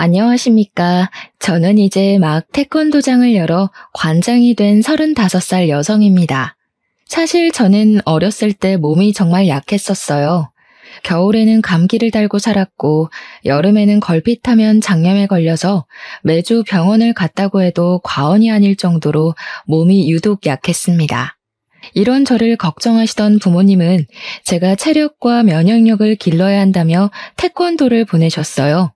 안녕하십니까. 저는 이제 막 태권도장을 열어 관장이 된 35살 여성입니다. 사실 저는 어렸을 때 몸이 정말 약했었어요. 겨울에는 감기를 달고 살았고, 여름에는 걸핏하면 장염에 걸려서 매주 병원을 갔다고 해도 과언이 아닐 정도로 몸이 유독 약했습니다. 이런 저를 걱정하시던 부모님은 제가 체력과 면역력을 길러야 한다며 태권도를 보내셨어요.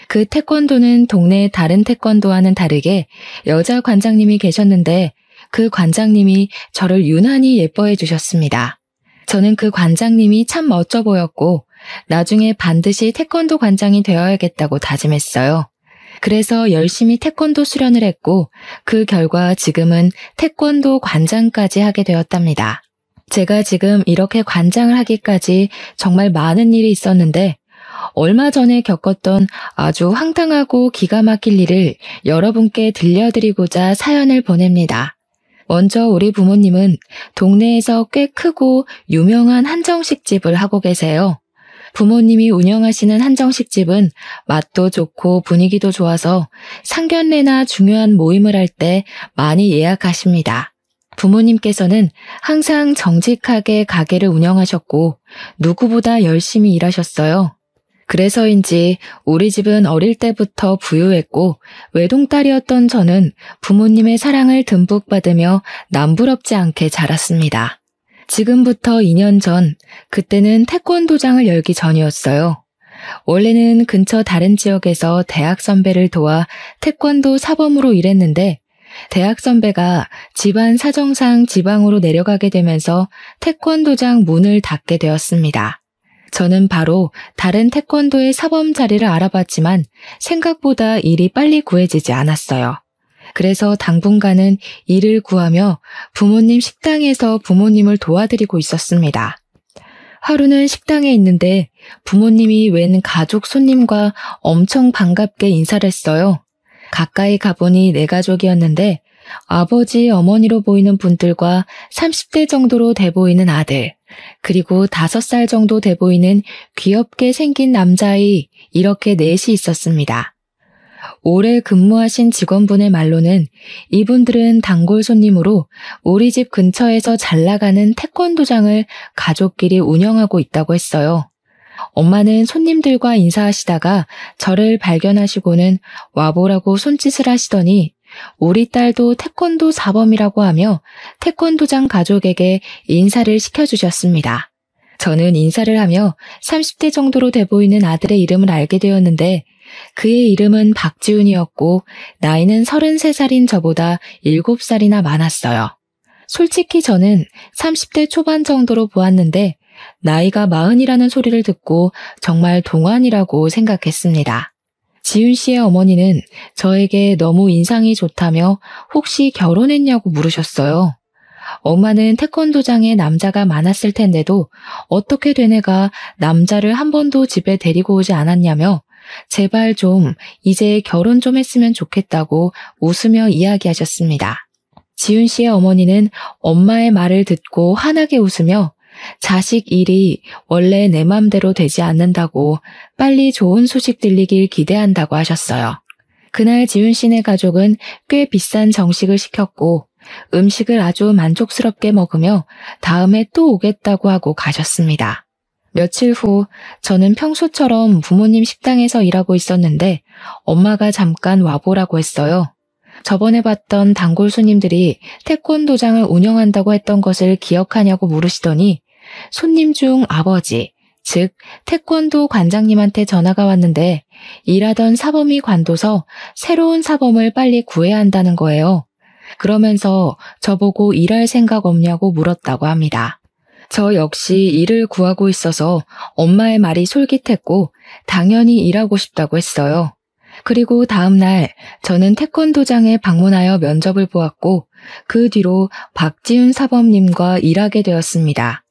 그 태권도는 동네 다른 태권도와는 다르게 여자 관장님이 계셨는데 그 관장님이 저를 유난히 예뻐해 주셨습니다. 저는 그 관장님이 참 멋져 보였고 나중에 반드시 태권도 관장이 되어야겠다고 다짐했어요. 그래서 열심히 태권도 수련을 했고 그 결과 지금은 태권도 관장까지 하게 되었답니다. 제가 지금 이렇게 관장을 하기까지 정말 많은 일이 있었는데 얼마 전에 겪었던 아주 황당하고 기가 막힐 일을 여러분께 들려드리고자 사연을 보냅니다. 먼저 우리 부모님은 동네에서 꽤 크고 유명한 한정식집을 하고 계세요. 부모님이 운영하시는 한정식집은 맛도 좋고 분위기도 좋아서 상견례나 중요한 모임을 할 때 많이 예약하십니다. 부모님께서는 항상 정직하게 가게를 운영하셨고 누구보다 열심히 일하셨어요. 그래서인지 우리 집은 어릴 때부터 부유했고 외동딸이었던 저는 부모님의 사랑을 듬뿍 받으며 남부럽지 않게 자랐습니다. 지금부터 2년 전, 그때는 태권도장을 열기 전이었어요. 원래는 근처 다른 지역에서 대학 선배를 도와 태권도 사범으로 일했는데 대학 선배가 집안 사정상 지방으로 내려가게 되면서 태권도장 문을 닫게 되었습니다. 저는 바로 다른 태권도의 사범 자리를 알아봤지만 생각보다 일이 빨리 구해지지 않았어요. 그래서 당분간은 일을 구하며 부모님 식당에서 부모님을 도와드리고 있었습니다. 하루는 식당에 있는데 부모님이 웬 가족 손님과 엄청 반갑게 인사를 했어요. 가까이 가보니 내 가족이었는데 아버지, 어머니로 보이는 분들과 30대 정도로 돼 보이는 아들, 그리고 5살 정도 돼 보이는 귀엽게 생긴 남자아이 이렇게 넷이 있었습니다. 오래 근무하신 직원분의 말로는 이분들은 단골 손님으로 우리 집 근처에서 잘 나가는 태권도장을 가족끼리 운영하고 있다고 했어요. 엄마는 손님들과 인사하시다가 저를 발견하시고는 와보라고 손짓을 하시더니 우리 딸도 태권도 사범이라고 하며 태권도장 가족에게 인사를 시켜주셨습니다. 저는 인사를 하며 30대 정도로 돼 보이는 아들의 이름을 알게 되었는데 그의 이름은 박지훈이었고 나이는 33살인 저보다 7살이나 많았어요. 솔직히 저는 30대 초반 정도로 보았는데 나이가 40이라는 소리를 듣고 정말 동안이라고 생각했습니다. 지훈 씨의 어머니는 저에게 너무 인상이 좋다며 혹시 결혼했냐고 물으셨어요. 엄마는 태권도장에 남자가 많았을 텐데도 어떻게 된 애가 남자를 한 번도 집에 데리고 오지 않았냐며 제발 좀 이제 결혼 좀 했으면 좋겠다고 웃으며 이야기하셨습니다. 지훈 씨의 어머니는 엄마의 말을 듣고 환하게 웃으며 자식 일이 원래 내 맘대로 되지 않는다고 빨리 좋은 소식 들리길 기대한다고 하셨어요. 그날 지훈 씨네 가족은 꽤 비싼 정식을 시켰고 음식을 아주 만족스럽게 먹으며 다음에 또 오겠다고 하고 가셨습니다. 며칠 후 저는 평소처럼 부모님 식당에서 일하고 있었는데 엄마가 잠깐 와보라고 했어요. 저번에 봤던 단골 손님들이 태권도장을 운영한다고 했던 것을 기억하냐고 물으시더니 손님 중 아버지, 즉 태권도 관장님한테 전화가 왔는데 일하던 사범이 관둬서 새로운 사범을 빨리 구해야 한다는 거예요. 그러면서 저보고 일할 생각 없냐고 물었다고 합니다. 저 역시 일을 구하고 있어서 엄마의 말이 솔깃했고 당연히 일하고 싶다고 했어요. 그리고 다음 날 저는 태권도장에 방문하여 면접을 보았고 그 뒤로 박지훈 사범님과 일하게 되었습니다.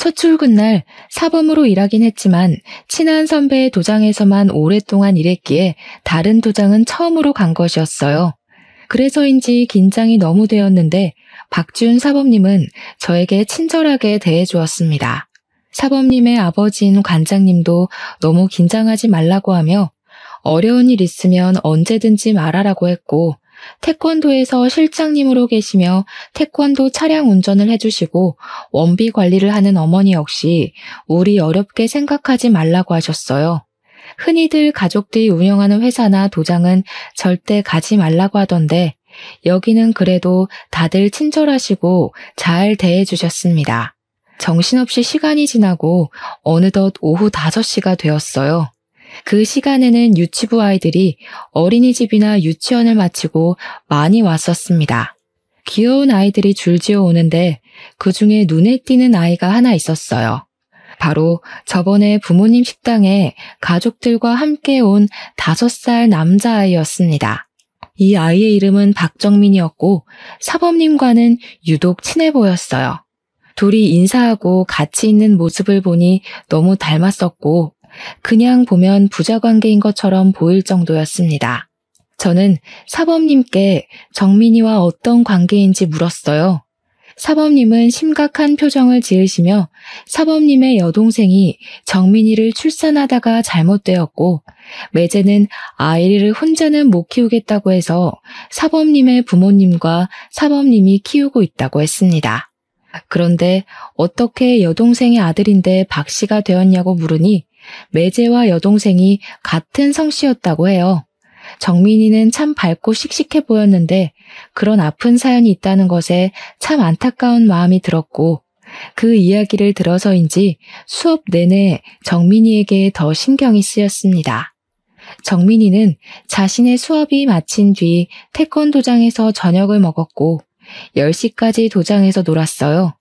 첫 출근 날 사범으로 일하긴 했지만 친한 선배의 도장에서만 오랫동안 일했기에 다른 도장은 처음으로 간 것이었어요. 그래서인지 긴장이 너무 되었는데 박지훈 사범님은 저에게 친절하게 대해주었습니다. 사범님의 아버지인 관장님도 너무 긴장하지 말라고 하며 어려운 일 있으면 언제든지 말하라고 했고, 태권도에서 실장님으로 계시며 태권도 차량 운전을 해주시고 원비 관리를 하는 어머니 역시 우리 어렵게 생각하지 말라고 하셨어요. 흔히들 가족들이 운영하는 회사나 도장은 절대 가지 말라고 하던데 여기는 그래도 다들 친절하시고 잘 대해주셨습니다. 정신없이 시간이 지나고 어느덧 오후 5시가 되었어요. 그 시간에는 유치부 아이들이 어린이집이나 유치원을 마치고 많이 왔었습니다. 귀여운 아이들이 줄지어 오는데 그중에 눈에 띄는 아이가 하나 있었어요. 바로 저번에 부모님 식당에 가족들과 함께 온 5살 남자아이였습니다. 이 아이의 이름은 박정민이었고 사범님과는 유독 친해 보였어요. 둘이 인사하고 같이 있는 모습을 보니 너무 닮았었고 그냥 보면 부자 관계인 것처럼 보일 정도였습니다. 저는 사범님께 정민이와 어떤 관계인지 물었어요. 사범님은 심각한 표정을 지으시며 사범님의 여동생이 정민이를 출산하다가 잘못되었고 매제는 아이를 혼자는 못 키우겠다고 해서 사범님의 부모님과 사범님이 키우고 있다고 했습니다. 그런데 어떻게 여동생의 아들인데 박씨가 되었냐고 물으니 매제와 여동생이 같은 성씨였다고 해요. 정민이는 참 밝고 씩씩해 보였는데 그런 아픈 사연이 있다는 것에 참 안타까운 마음이 들었고 그 이야기를 들어서인지 수업 내내 정민이에게 더 신경이 쓰였습니다. 정민이는 자신의 수업이 마친 뒤 태권도장에서 저녁을 먹었고 10시까지 도장에서 놀았어요.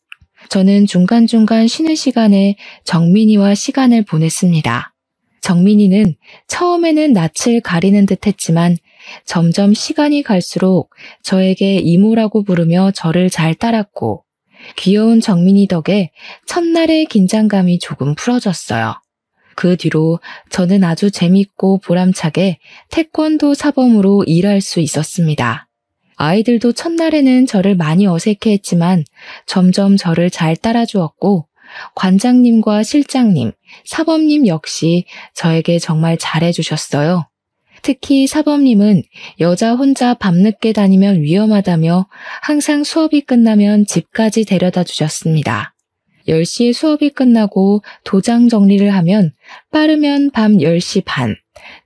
저는 중간중간 쉬는 시간에 정민이와 시간을 보냈습니다. 정민이는 처음에는 낯을 가리는 듯 했지만 점점 시간이 갈수록 저에게 이모라고 부르며 저를 잘 따랐고 귀여운 정민이 덕에 첫날의 긴장감이 조금 풀어졌어요. 그 뒤로 저는 아주 재밌고 보람차게 태권도 사범으로 일할 수 있었습니다. 아이들도 첫날에는 저를 많이 어색해했지만 점점 저를 잘 따라주었고 관장님과 실장님, 사범님 역시 저에게 정말 잘해주셨어요. 특히 사범님은 여자 혼자 밤늦게 다니면 위험하다며 항상 수업이 끝나면 집까지 데려다 주셨습니다. 10시에 수업이 끝나고 도장 정리를 하면 빠르면 밤 10시 반,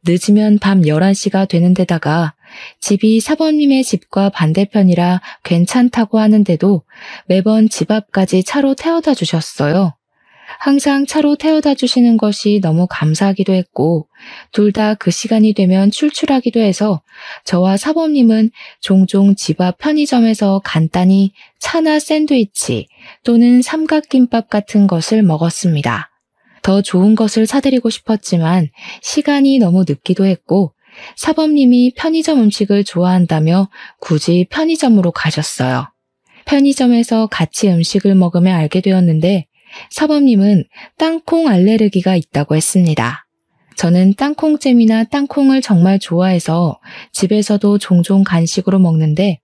늦으면 밤 11시가 되는 데다가 집이 사범님의 집과 반대편이라 괜찮다고 하는데도 매번 집 앞까지 차로 태워다 주셨어요. 항상 차로 태워다 주시는 것이 너무 감사하기도 했고 둘 다 그 시간이 되면 출출하기도 해서 저와 사범님은 종종 집 앞 편의점에서 간단히 차나 샌드위치 또는 삼각김밥 같은 것을 먹었습니다. 더 좋은 것을 사드리고 싶었지만 시간이 너무 늦기도 했고 사범님이 편의점 음식을 좋아한다며 굳이 편의점으로 가셨어요. 편의점에서 같이 음식을 먹으며 알게 되었는데 사범님은 땅콩 알레르기가 있다고 했습니다. 저는 땅콩잼이나 땅콩을 정말 좋아해서 집에서도 종종 간식으로 먹는데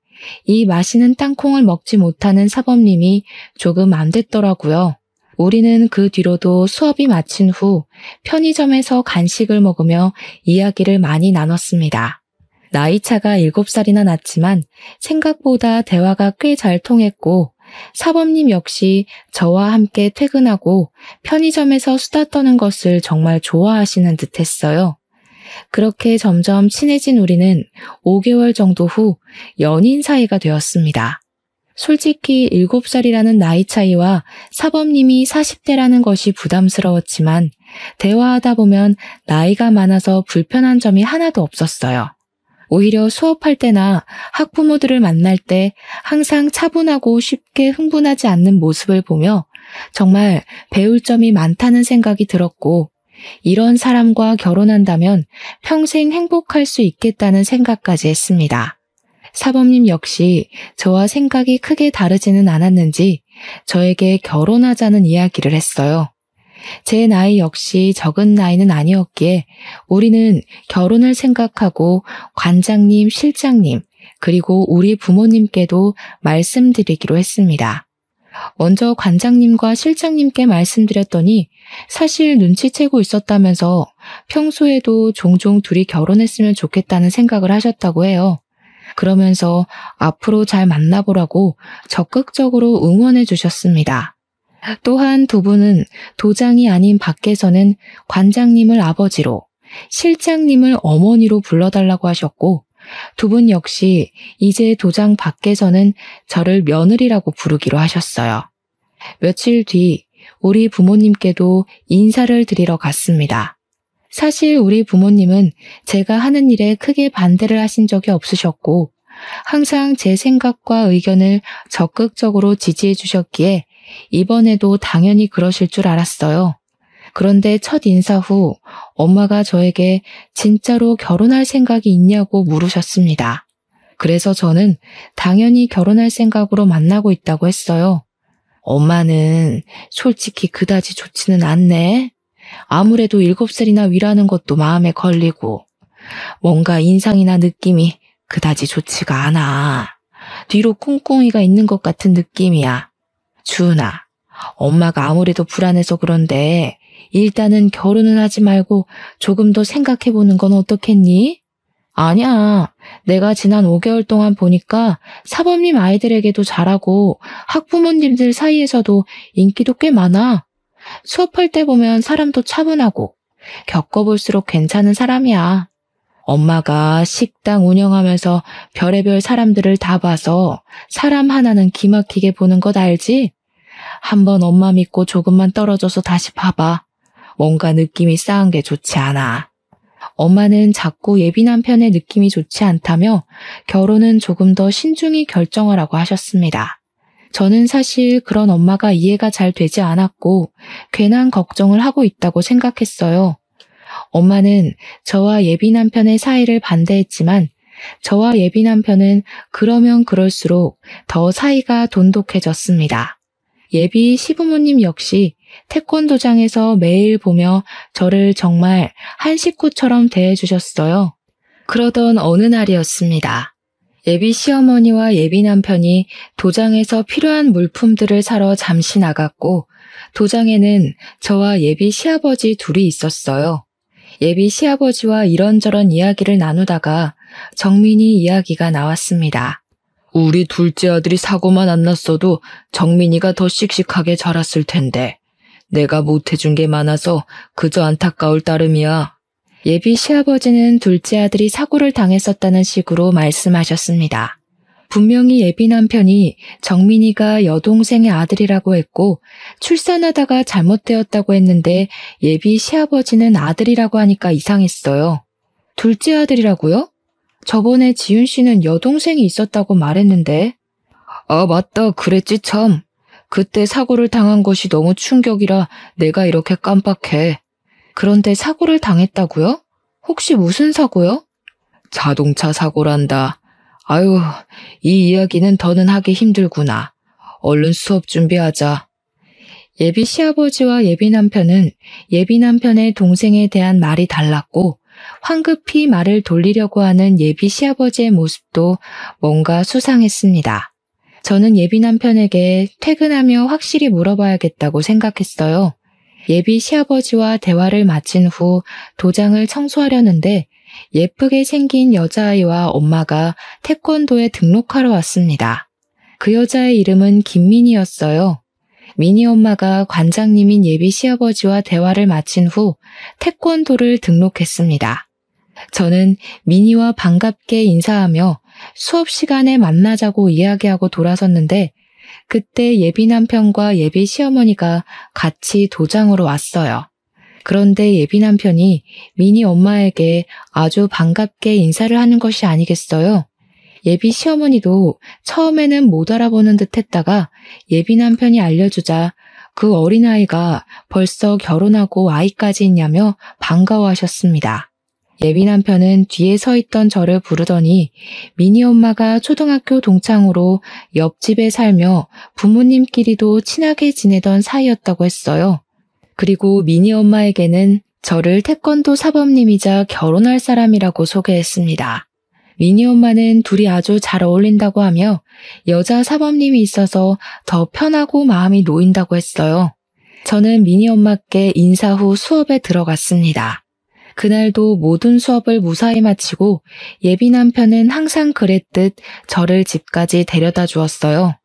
이 맛있는 땅콩을 먹지 못하는 사범님이 조금 안 됐더라고요. 우리는 그 뒤로도 수업이 마친 후 편의점에서 간식을 먹으며 이야기를 많이 나눴습니다. 나이차가 7살이나 났지만 생각보다 대화가 꽤 잘 통했고 사범님 역시 저와 함께 퇴근하고 편의점에서 수다 떠는 것을 정말 좋아하시는 듯 했어요. 그렇게 점점 친해진 우리는 5개월 정도 후 연인 사이가 되었습니다. 솔직히 7살이라는 나이 차이와 사범님이 40대라는 것이 부담스러웠지만 대화하다 보면 나이가 많아서 불편한 점이 하나도 없었어요. 오히려 수업할 때나 학부모들을 만날 때 항상 차분하고 쉽게 흥분하지 않는 모습을 보며 정말 배울 점이 많다는 생각이 들었고 이런 사람과 결혼한다면 평생 행복할 수 있겠다는 생각까지 했습니다. 사범님 역시 저와 생각이 크게 다르지는 않았는지 저에게 결혼하자는 이야기를 했어요. 제 나이 역시 적은 나이는 아니었기에 우리는 결혼을 생각하고 관장님, 실장님, 그리고 우리 부모님께도 말씀드리기로 했습니다. 먼저 관장님과 실장님께 말씀드렸더니 사실 눈치채고 있었다면서 평소에도 종종 둘이 결혼했으면 좋겠다는 생각을 하셨다고 해요. 그러면서 앞으로 잘 만나보라고 적극적으로 응원해 주셨습니다. 또한 두 분은 도장이 아닌 밖에서는 관장님을 아버지로, 실장님을 어머니로 불러달라고 하셨고, 두 분 역시 이제 도장 밖에서는 저를 며느리라고 부르기로 하셨어요. 며칠 뒤 우리 부모님께도 인사를 드리러 갔습니다. 사실 우리 부모님은 제가 하는 일에 크게 반대를 하신 적이 없으셨고 항상 제 생각과 의견을 적극적으로 지지해 주셨기에 이번에도 당연히 그러실 줄 알았어요. 그런데 첫 인사 후 엄마가 저에게 진짜로 결혼할 생각이 있냐고 물으셨습니다. 그래서 저는 당연히 결혼할 생각으로 만나고 있다고 했어요. 엄마는 솔직히 그다지 좋지는 않네. 아무래도 7살이나 위라는 것도 마음에 걸리고 뭔가 인상이나 느낌이 그다지 좋지가 않아. 뒤로 꿍꿍이가 있는 것 같은 느낌이야. 주은아, 엄마가 아무래도 불안해서 그런데 일단은 결혼은 하지 말고 조금 더 생각해보는 건 어떻겠니? 아니야. 내가 지난 5개월 동안 보니까 사범님 아이들에게도 잘하고 학부모님들 사이에서도 인기도 꽤 많아. 수업할 때 보면 사람도 차분하고 겪어볼수록 괜찮은 사람이야. 엄마가 식당 운영하면서 별의별 사람들을 다 봐서 사람 하나는 기막히게 보는 것 알지? 한번 엄마 믿고 조금만 떨어져서 다시 봐봐. 뭔가 느낌이 싸한 게 좋지 않아. 엄마는 자꾸 예비 남편의 느낌이 좋지 않다며 결혼은 조금 더 신중히 결정하라고 하셨습니다. 저는 사실 그런 엄마가 이해가 잘 되지 않았고 괜한 걱정을 하고 있다고 생각했어요. 엄마는 저와 예비 남편의 사이를 반대했지만 저와 예비 남편은 그러면 그럴수록 더 사이가 돈독해졌습니다. 예비 시부모님 역시 태권도장에서 매일 보며 저를 정말 한 식구처럼 대해주셨어요. 그러던 어느 날이었습니다. 예비 시어머니와 예비 남편이 도장에서 필요한 물품들을 사러 잠시 나갔고 도장에는 저와 예비 시아버지 둘이 있었어요. 예비 시아버지와 이런저런 이야기를 나누다가 정민이 이야기가 나왔습니다. 우리 둘째 아들이 사고만 안 났어도 정민이가 더 씩씩하게 자랐을 텐데 내가 못해준 게 많아서 그저 안타까울 따름이야. 예비 시아버지는 둘째 아들이 사고를 당했었다는 식으로 말씀하셨습니다. 분명히 예비 남편이 정민이가 여동생의 아들이라고 했고 출산하다가 잘못되었다고 했는데 예비 시아버지는 아들이라고 하니까 이상했어요. 둘째 아들이라고요? 저번에 지윤 씨는 여동생이 있었다고 말했는데. 아, 맞다. 그랬지 참. 그때 사고를 당한 것이 너무 충격이라 내가 이렇게 깜빡해. 그런데 사고를 당했다고요? 혹시 무슨 사고요? 자동차 사고란다. 아유, 이 이야기는 더는 하기 힘들구나. 얼른 수업 준비하자. 예비 시아버지와 예비 남편은 예비 남편의 동생에 대한 말이 달랐고 황급히 말을 돌리려고 하는 예비 시아버지의 모습도 뭔가 수상했습니다. 저는 예비 남편에게 퇴근하며 확실히 물어봐야겠다고 생각했어요. 예비 시아버지와 대화를 마친 후 도장을 청소하려는데 예쁘게 생긴 여자아이와 엄마가 태권도에 등록하러 왔습니다. 그 여자의 이름은 김민희였어요. 민희 엄마가 관장님인 예비 시아버지와 대화를 마친 후 태권도를 등록했습니다. 저는 민희와 반갑게 인사하며 수업 시간에 만나자고 이야기하고 돌아섰는데 그때 예비 남편과 예비 시어머니가 같이 도장으로 왔어요. 그런데 예비 남편이 민희 엄마에게 아주 반갑게 인사를 하는 것이 아니겠어요? 예비 시어머니도 처음에는 못 알아보는 듯 했다가 예비 남편이 알려주자 그 어린아이가 벌써 결혼하고 아이까지 있냐며 반가워하셨습니다. 예비 남편은 뒤에 서 있던 저를 부르더니 민희 엄마가 초등학교 동창으로 옆집에 살며 부모님끼리도 친하게 지내던 사이였다고 했어요. 그리고 민희 엄마에게는 저를 태권도 사범님이자 결혼할 사람이라고 소개했습니다. 미니 엄마는 둘이 아주 잘 어울린다고 하며 여자 사범님이 있어서 더 편하고 마음이 놓인다고 했어요. 저는 미니 엄마께 인사 후 수업에 들어갔습니다. 그날도 모든 수업을 무사히 마치고 예비 남편은 항상 그랬듯 저를 집까지 데려다 주었어요.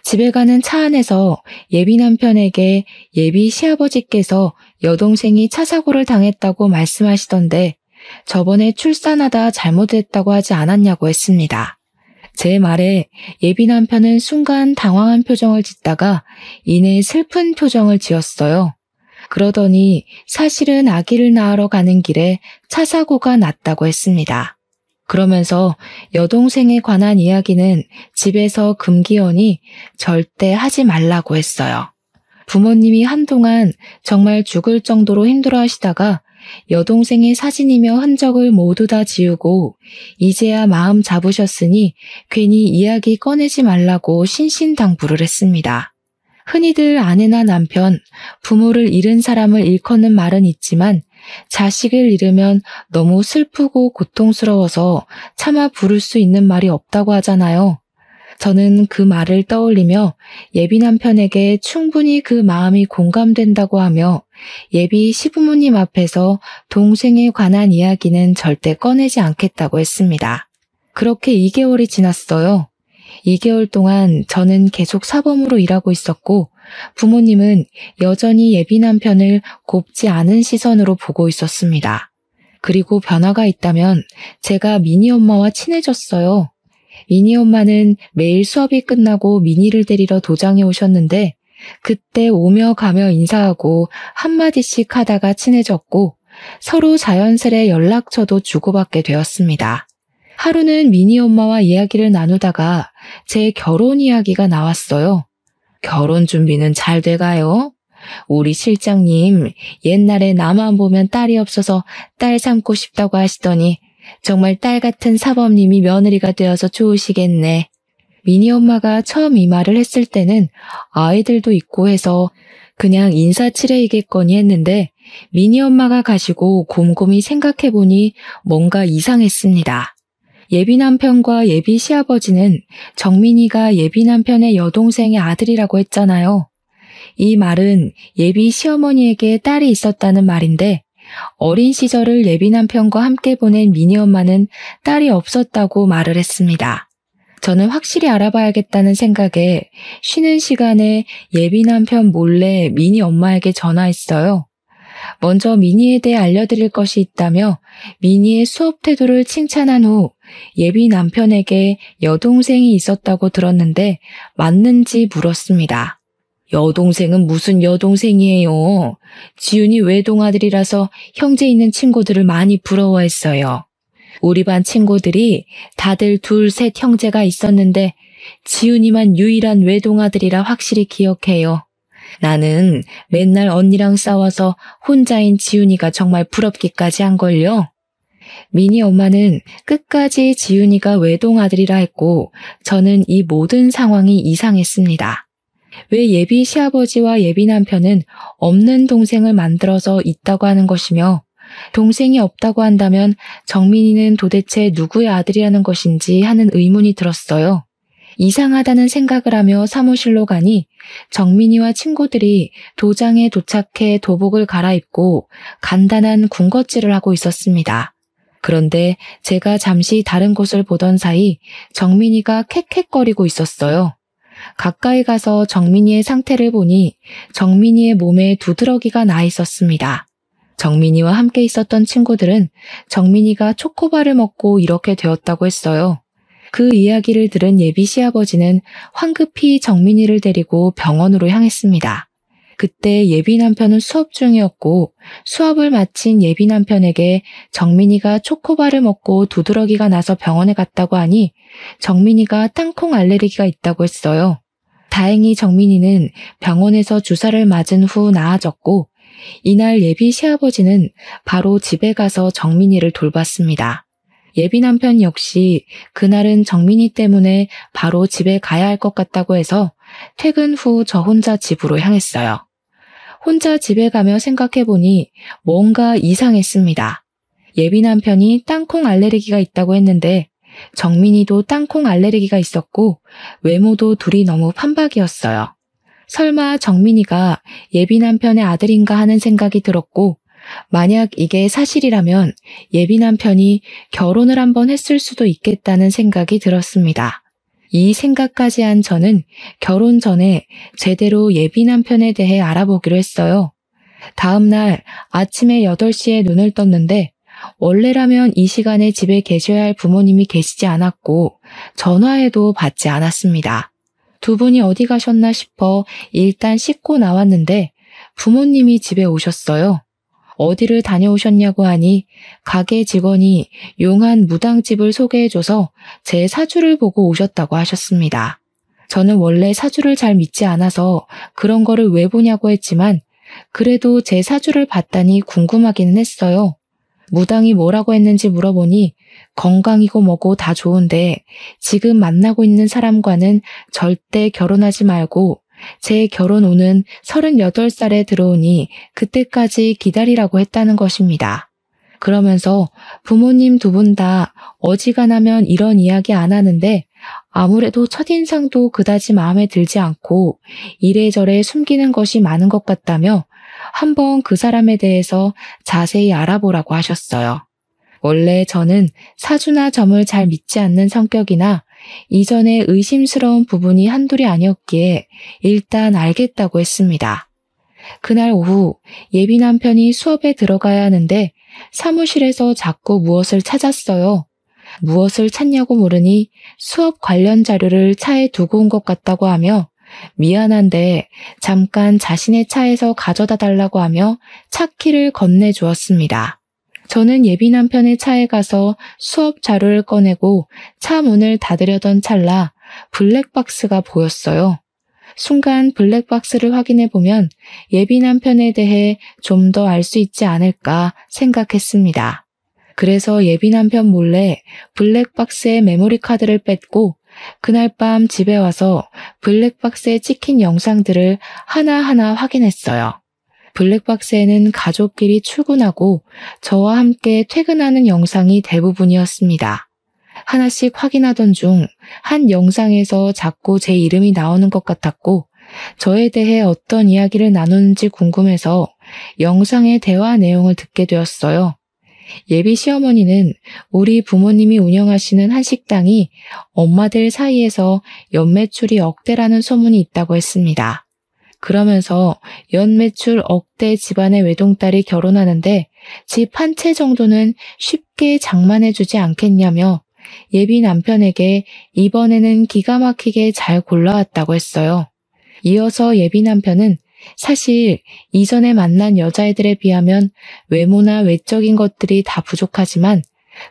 집에 가는 차 안에서 예비 남편에게 예비 시아버지께서 여동생이 차 사고를 당했다고 말씀하시던데 저번에 출산하다 잘못했다고 하지 않았냐고 했습니다. 제 말에 예비 남편은 순간 당황한 표정을 짓다가 이내 슬픈 표정을 지었어요. 그러더니 사실은 아기를 낳으러 가는 길에 차 사고가 났다고 했습니다. 그러면서 여동생에 관한 이야기는 집에서 금기어니 절대 하지 말라고 했어요. 부모님이 한동안 정말 죽을 정도로 힘들어하시다가 여동생의 사진이며 흔적을 모두 다 지우고 이제야 마음 잡으셨으니 괜히 이야기 꺼내지 말라고 신신당부를 했습니다. 흔히들 아내나 남편, 부모를 잃은 사람을 일컫는 말은 있지만 자식을 잃으면 너무 슬프고 고통스러워서 차마 부를 수 있는 말이 없다고 하잖아요. 저는 그 말을 떠올리며 예비 남편에게 충분히 그 마음이 공감된다고 하며 예비 시부모님 앞에서 동생에 관한 이야기는 절대 꺼내지 않겠다고 했습니다. 그렇게 2개월이 지났어요. 2개월 동안 저는 계속 사범으로 일하고 있었고 부모님은 여전히 예비 남편을 곱지 않은 시선으로 보고 있었습니다. 그리고 변화가 있다면 제가 미니 엄마와 친해졌어요. 미니 엄마는 매일 수업이 끝나고 미니를 데리러 도장에 오셨는데 그때 오며 가며 인사하고 한마디씩 하다가 친해졌고 서로 자연스레 연락처도 주고받게 되었습니다. 하루는 미니 엄마와 이야기를 나누다가 제 결혼 이야기가 나왔어요. 결혼 준비는 잘 돼가요? 우리 실장님 옛날에 나만 보면 딸이 없어서 딸 삼고 싶다고 하시더니 정말 딸 같은 사범님이 며느리가 되어서 좋으시겠네. 미니 엄마가 처음 이 말을 했을 때는 아이들도 있고 해서 그냥 인사치레이겠거니 했는데 미니 엄마가 가시고 곰곰이 생각해보니 뭔가 이상했습니다. 예비 남편과 예비 시아버지는 정민이가 예비 남편의 여동생의 아들이라고 했잖아요. 이 말은 예비 시어머니에게 딸이 있었다는 말인데 어린 시절을 예비 남편과 함께 보낸 미니 엄마는 딸이 없었다고 말을 했습니다. 저는 확실히 알아봐야겠다는 생각에 쉬는 시간에 예비 남편 몰래 미니 엄마에게 전화했어요. 먼저 미니에 대해 알려드릴 것이 있다며 미니의 수업 태도를 칭찬한 후 예비 남편에게 여동생이 있었다고 들었는데 맞는지 물었습니다. 여동생은 무슨 여동생이에요. 지훈이 외동아들이라서 형제 있는 친구들을 많이 부러워했어요. 우리 반 친구들이 다들 둘, 셋 형제가 있었는데 지훈이만 유일한 외동아들이라 확실히 기억해요. 나는 맨날 언니랑 싸워서 혼자인 지훈이가 정말 부럽기까지 한걸요. 미니 엄마는 끝까지 지훈이가 외동아들이라 했고 저는 이 모든 상황이 이상했습니다. 왜 예비 시아버지와 예비 남편은 없는 동생을 만들어서 있다고 하는 것이며 동생이 없다고 한다면 정민이는 도대체 누구의 아들이라는 것인지 하는 의문이 들었어요. 이상하다는 생각을 하며 사무실로 가니 정민이와 친구들이 도장에 도착해 도복을 갈아입고 간단한 군것질을 하고 있었습니다. 그런데 제가 잠시 다른 곳을 보던 사이 정민이가 캑캑거리고 있었어요. 가까이 가서 정민이의 상태를 보니 정민이의 몸에 두드러기가 나 있었습니다. 정민이와 함께 있었던 친구들은 정민이가 초코바를 먹고 이렇게 되었다고 했어요. 그 이야기를 들은 예비 시아버지는 황급히 정민이를 데리고 병원으로 향했습니다. 그때 예비 남편은 수업 중이었고 수업을 마친 예비 남편에게 정민이가 초코바를 먹고 두드러기가 나서 병원에 갔다고 하니 정민이가 땅콩 알레르기가 있다고 했어요. 다행히 정민이는 병원에서 주사를 맞은 후 나아졌고 이날 예비 시아버지는 바로 집에 가서 정민이를 돌봤습니다. 예비 남편 역시 그날은 정민이 때문에 바로 집에 가야 할 것 같다고 해서 퇴근 후 저 혼자 집으로 향했어요. 혼자 집에 가며 생각해보니 뭔가 이상했습니다. 예비 남편이 땅콩 알레르기가 있다고 했는데 정민이도 땅콩 알레르기가 있었고 외모도 둘이 너무 판박이었어요. 설마 정민이가 예비 남편의 아들인가 하는 생각이 들었고 만약 이게 사실이라면 예비 남편이 결혼을 한번 했을 수도 있겠다는 생각이 들었습니다. 이 생각까지 한 저는 결혼 전에 제대로 예비 남편에 대해 알아보기로 했어요. 다음 날 아침에 8시에 눈을 떴는데 원래라면 이 시간에 집에 계셔야 할 부모님이 계시지 않았고 전화해도 받지 않았습니다. 두 분이 어디 가셨나 싶어 일단 씻고 나왔는데 부모님이 집에 오셨어요. 어디를 다녀오셨냐고 하니 가게 직원이 용한 무당집을 소개해줘서 제 사주를 보고 오셨다고 하셨습니다. 저는 원래 사주를 잘 믿지 않아서 그런 거를 왜 보냐고 했지만 그래도 제 사주를 봤다니 궁금하기는 했어요. 무당이 뭐라고 했는지 물어보니 건강이고 뭐고 다 좋은데 지금 만나고 있는 사람과는 절대 결혼하지 말고 제 결혼 후는 38살에 들어오니 그때까지 기다리라고 했다는 것입니다. 그러면서 부모님 두 분 다 어지간하면 이런 이야기 안 하는데 아무래도 첫인상도 그다지 마음에 들지 않고 이래저래 숨기는 것이 많은 것 같다며 한번 그 사람에 대해서 자세히 알아보라고 하셨어요. 원래 저는 사주나 점을 잘 믿지 않는 성격이나 이전에 의심스러운 부분이 한둘이 아니었기에 일단 알겠다고 했습니다. 그날 오후 예비 남편이 수업에 들어가야 하는데 사무실에서 자꾸 무엇을 찾았어요. 무엇을 찾냐고 물으니 수업 관련 자료를 차에 두고 온 것 같다고 하며 미안한데 잠깐 자신의 차에서 가져다 달라고 하며 차키를 건네주었습니다. 저는 예비 남편의 차에 가서 수업 자료를 꺼내고 차 문을 닫으려던 찰나 블랙박스가 보였어요. 순간 블랙박스를 확인해 보면 예비 남편에 대해 좀 더 알 수 있지 않을까 생각했습니다. 그래서 예비 남편 몰래 블랙박스에 메모리 카드를 뺐고 그날 밤 집에 와서 블랙박스에 찍힌 영상들을 하나하나 확인했어요. 블랙박스에는 가족끼리 출근하고 저와 함께 퇴근하는 영상이 대부분이었습니다. 하나씩 확인하던 중 한 영상에서 자꾸 제 이름이 나오는 것 같았고 저에 대해 어떤 이야기를 나누는지 궁금해서 영상의 대화 내용을 듣게 되었어요. 예비 시어머니는 우리 부모님이 운영하시는 한 식당이 엄마들 사이에서 연매출이 억대라는 소문이 있다고 했습니다. 그러면서 연매출 억대 집안의 외동딸이 결혼하는데 집 한 채 정도는 쉽게 장만해주지 않겠냐며 예비 남편에게 이번에는 기가 막히게 잘 골라왔다고 했어요. 이어서 예비 남편은 사실 이전에 만난 여자애들에 비하면 외모나 외적인 것들이 다 부족하지만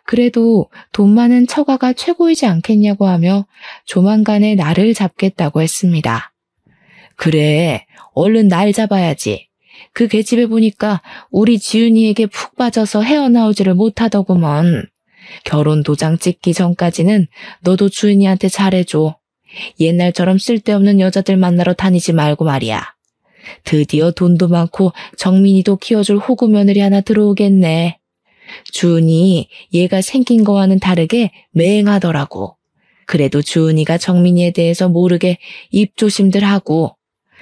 그래도 돈 많은 처가가 최고이지 않겠냐고 하며 조만간에 나를 잡겠다고 했습니다. 그래, 얼른 날 잡아야지. 그 계집애 보니까 우리 지훈이에게 푹 빠져서 헤어나오지를 못하더구먼. 결혼 도장 찍기 전까지는 너도 주은이한테 잘해줘. 옛날처럼 쓸데없는 여자들 만나러 다니지 말고 말이야. 드디어 돈도 많고 정민이도 키워줄 호구 며느리 하나 들어오겠네. 주은이 얘가 생긴 거와는 다르게 맹하더라고. 그래도 주은이가 정민이에 대해서 모르게 입조심들 하고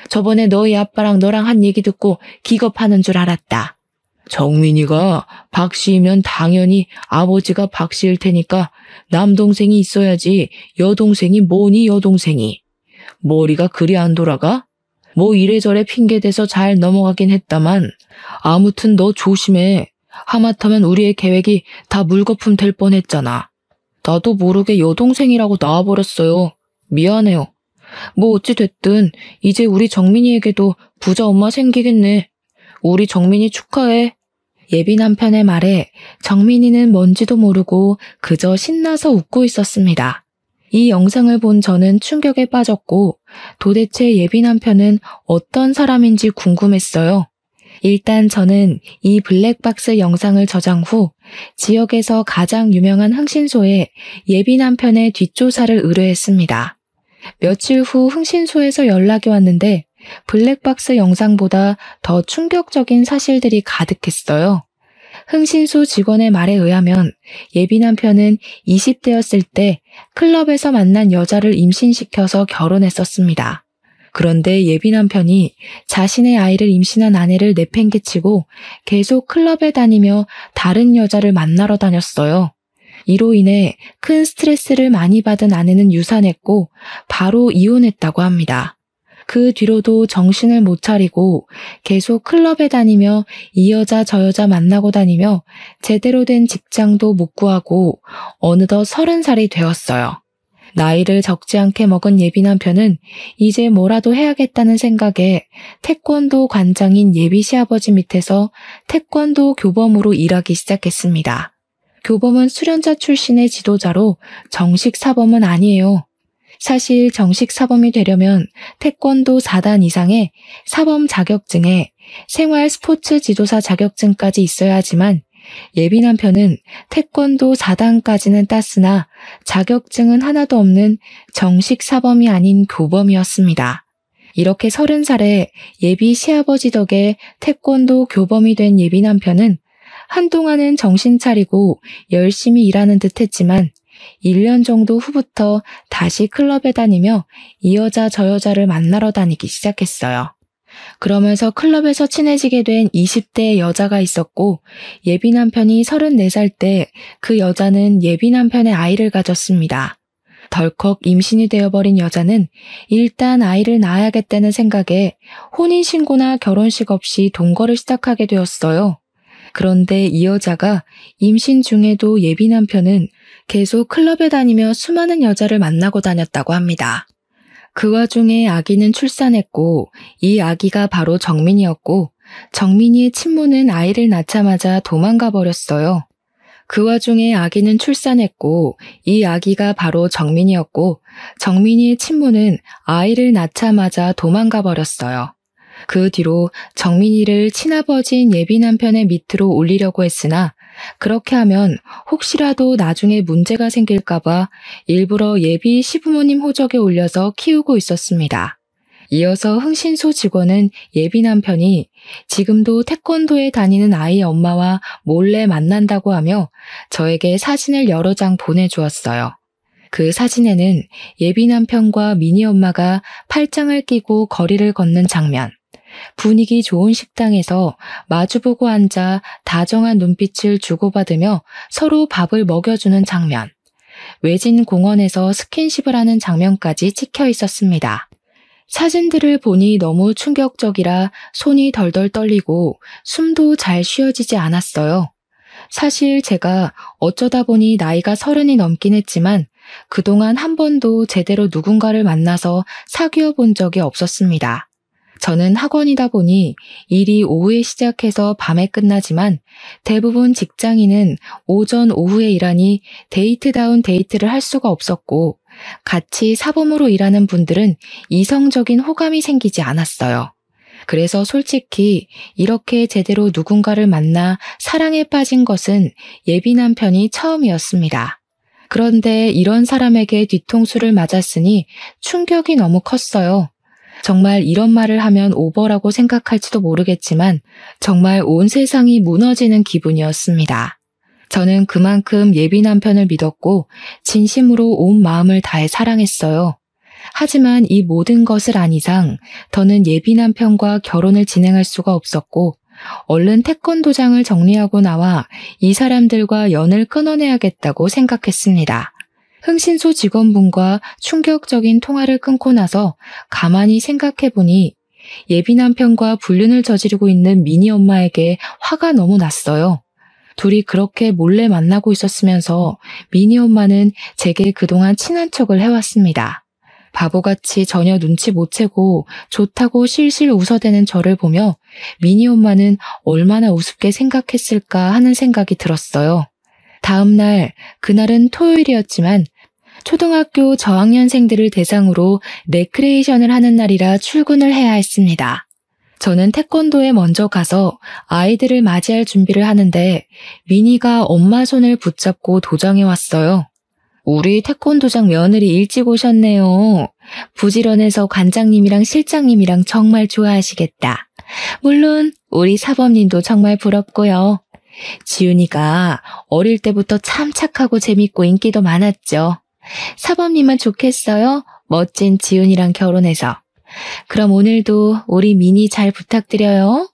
저번에 너희 아빠랑 너랑 한 얘기 듣고 기겁하는 줄 알았다. 정민이가 박씨이면 당연히 아버지가 박씨일 테니까 남동생이 있어야지 여동생이 뭐니 여동생이. 머리가 그리 안 돌아가? 뭐 이래저래 핑계대서 잘 넘어가긴 했다만 아무튼 너 조심해. 하마터면 우리의 계획이 다 물거품 될 뻔했잖아. 나도 모르게 여동생이라고 나와버렸어요. 미안해요. 뭐 어찌 됐든 이제 우리 정민이에게도 부자 엄마 생기겠네. 우리 정민이 축하해. 예비 남편의 말에 정민이는 뭔지도 모르고 그저 신나서 웃고 있었습니다. 이 영상을 본 저는 충격에 빠졌고 도대체 예비 남편은 어떤 사람인지 궁금했어요. 일단 저는 이 블랙박스 영상을 저장 후 지역에서 가장 유명한 흥신소에 예비 남편의 뒷조사를 의뢰했습니다. 며칠 후 흥신소에서 연락이 왔는데 블랙박스 영상보다 더 충격적인 사실들이 가득했어요. 흥신소 직원의 말에 의하면 예비 남편은 20대였을 때 클럽에서 만난 여자를 임신시켜서 결혼했었습니다. 그런데 예비 남편이 자신의 아이를 임신한 아내를 내팽개치고 계속 클럽에 다니며 다른 여자를 만나러 다녔어요. 이로 인해 큰 스트레스를 많이 받은 아내는 유산했고 바로 이혼했다고 합니다. 그 뒤로도 정신을 못 차리고 계속 클럽에 다니며 이 여자 저 여자 만나고 다니며 제대로 된 직장도 못 구하고 어느덧 30살이 되었어요. 나이를 적지 않게 먹은 예비 남편은 이제 뭐라도 해야겠다는 생각에 태권도 관장인 예비 시아버지 밑에서 태권도 교범으로 일하기 시작했습니다. 교범은 수련자 출신의 지도자로 정식 사범은 아니에요. 사실 정식 사범이 되려면 태권도 4단 이상의 사범 자격증에 생활 스포츠 지도사 자격증까지 있어야 하지만 예비 남편은 태권도 4단까지는 땄으나 자격증은 하나도 없는 정식 사범이 아닌 교범이었습니다. 이렇게 30살에 예비 시아버지 덕에 태권도 교범이 된 예비 남편은 한동안은 정신 차리고 열심히 일하는 듯 했지만 1년 정도 후부터 다시 클럽에 다니며 이 여자 저 여자를 만나러 다니기 시작했어요. 그러면서 클럽에서 친해지게 된 20대 여자가 있었고 예비 남편이 34살 때 그 여자는 예비 남편의 아이를 가졌습니다. 덜컥 임신이 되어버린 여자는 일단 아이를 낳아야겠다는 생각에 혼인신고나 결혼식 없이 동거를 시작하게 되었어요. 그런데 이 여자가 임신 중에도 예비 남편은 계속 클럽에 다니며 수많은 여자를 만나고 다녔다고 합니다. 그 와중에 아기는 출산했고 이 아기가 바로 정민이었고 정민이의 친모는 아이를 낳자마자 도망가 버렸어요. 그 와중에 아기는 출산했고 이 아기가 바로 정민이었고 정민이의 친모는 아이를 낳자마자 도망가 버렸어요. 그 뒤로 정민이를 친아버지인 예비 남편의 밑으로 올리려고 했으나 그렇게 하면 혹시라도 나중에 문제가 생길까봐 일부러 예비 시부모님 호적에 올려서 키우고 있었습니다. 이어서 흥신소 직원은 예비 남편이 지금도 태권도에 다니는 아이의 엄마와 몰래 만난다고 하며 저에게 사진을 여러 장 보내주었어요. 그 사진에는 예비 남편과 미니 엄마가 팔짱을 끼고 거리를 걷는 장면, 분위기 좋은 식당에서 마주보고 앉아 다정한 눈빛을 주고받으며 서로 밥을 먹여주는 장면, 외진 공원에서 스킨십을 하는 장면까지 찍혀 있었습니다. 사진들을 보니 너무 충격적이라 손이 덜덜 떨리고 숨도 잘 쉬어지지 않았어요. 사실 제가 어쩌다 보니 나이가 30이 넘긴 했지만 그동안 한 번도 제대로 누군가를 만나서 사귀어 본 적이 없었습니다. 저는 학원이다 보니 일이 오후에 시작해서 밤에 끝나지만 대부분 직장인은 오전 오후에 일하니 데이트다운 데이트를 할 수가 없었고 같이 사범으로 일하는 분들은 이성적인 호감이 생기지 않았어요. 그래서 솔직히 이렇게 제대로 누군가를 만나 사랑에 빠진 것은 예비 남편이 처음이었습니다. 그런데 이런 사람에게 뒤통수를 맞았으니 충격이 너무 컸어요. 정말 이런 말을 하면 오버라고 생각할지도 모르겠지만 정말 온 세상이 무너지는 기분이었습니다. 저는 그만큼 예비 남편을 믿었고 진심으로 온 마음을 다해 사랑했어요. 하지만 이 모든 것을 안 이상 더는 예비 남편과 결혼을 진행할 수가 없었고 얼른 태권도장을 정리하고 나와 이 사람들과 연을 끊어내야겠다고 생각했습니다. 흥신소 직원분과 충격적인 통화를 끊고 나서 가만히 생각해보니 예비 남편과 불륜을 저지르고 있는 미니 엄마에게 화가 너무 났어요. 둘이 그렇게 몰래 만나고 있었으면서 미니 엄마는 제게 그동안 친한 척을 해왔습니다. 바보같이 전혀 눈치 못 채고 좋다고 실실 웃어대는 저를 보며 미니 엄마는 얼마나 우습게 생각했을까 하는 생각이 들었어요. 다음 날, 그날은 토요일이었지만 초등학교 저학년생들을 대상으로 레크레이션을 하는 날이라 출근을 해야 했습니다. 저는 태권도에 먼저 가서 아이들을 맞이할 준비를 하는데 미니가 엄마 손을 붙잡고 도장해 왔어요. 우리 태권도장 며느리 일찍 오셨네요. 부지런해서 관장님이랑 실장님이랑 정말 좋아하시겠다. 물론 우리 사범님도 정말 부럽고요. 지훈이가 어릴 때부터 참 착하고 재밌고 인기도 많았죠. 사범님은 좋겠어요? 멋진 지훈이랑 결혼해서. 그럼 오늘도 우리 미니 잘 부탁드려요.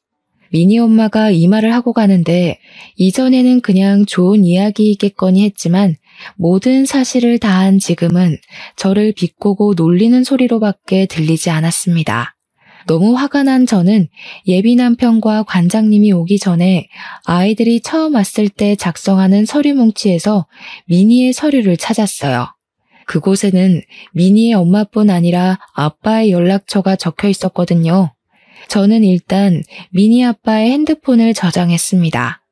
미니 엄마가 이 말을 하고 가는데 이전에는 그냥 좋은 이야기이겠거니 했지만 모든 사실을 다한 지금은 저를 비꼬고 놀리는 소리로밖에 들리지 않았습니다. 너무 화가 난 저는 예비 남편과 관장님이 오기 전에 아이들이 처음 왔을 때 작성하는 서류 뭉치에서 미니의 서류를 찾았어요. 그곳에는 미니의 엄마뿐 아니라 아빠의 연락처가 적혀 있었거든요. 저는 일단 미니 아빠의 핸드폰을 저장했습니다.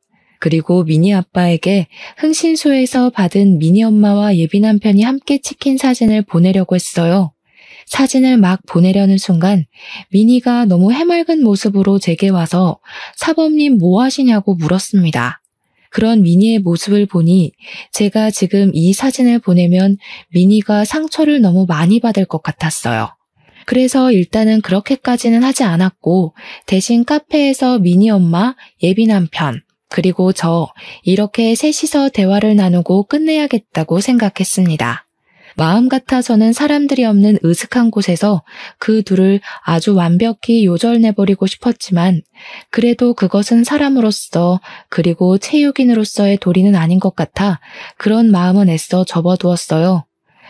그리고 미니 아빠에게 흥신소에서 받은 미니 엄마와 예비 남편이 함께 찍힌 사진을 보내려고 했어요. 사진을 막 보내려는 순간 미니가 너무 해맑은 모습으로 제게 와서 사범님 뭐 하시냐고 물었습니다. 그런 미니의 모습을 보니 제가 지금 이 사진을 보내면 미니가 상처를 너무 많이 받을 것 같았어요. 그래서 일단은 그렇게까지는 하지 않았고 대신 카페에서 미니 엄마, 예비 남편, 그리고 저 이렇게 셋이서 대화를 나누고 끝내야겠다고 생각했습니다. 마음 같아서는 사람들이 없는 으슥한 곳에서 그 둘을 아주 완벽히 요절내버리고 싶었지만 그래도 그것은 사람으로서 그리고 체육인으로서의 도리는 아닌 것 같아 그런 마음은 애써 접어두었어요.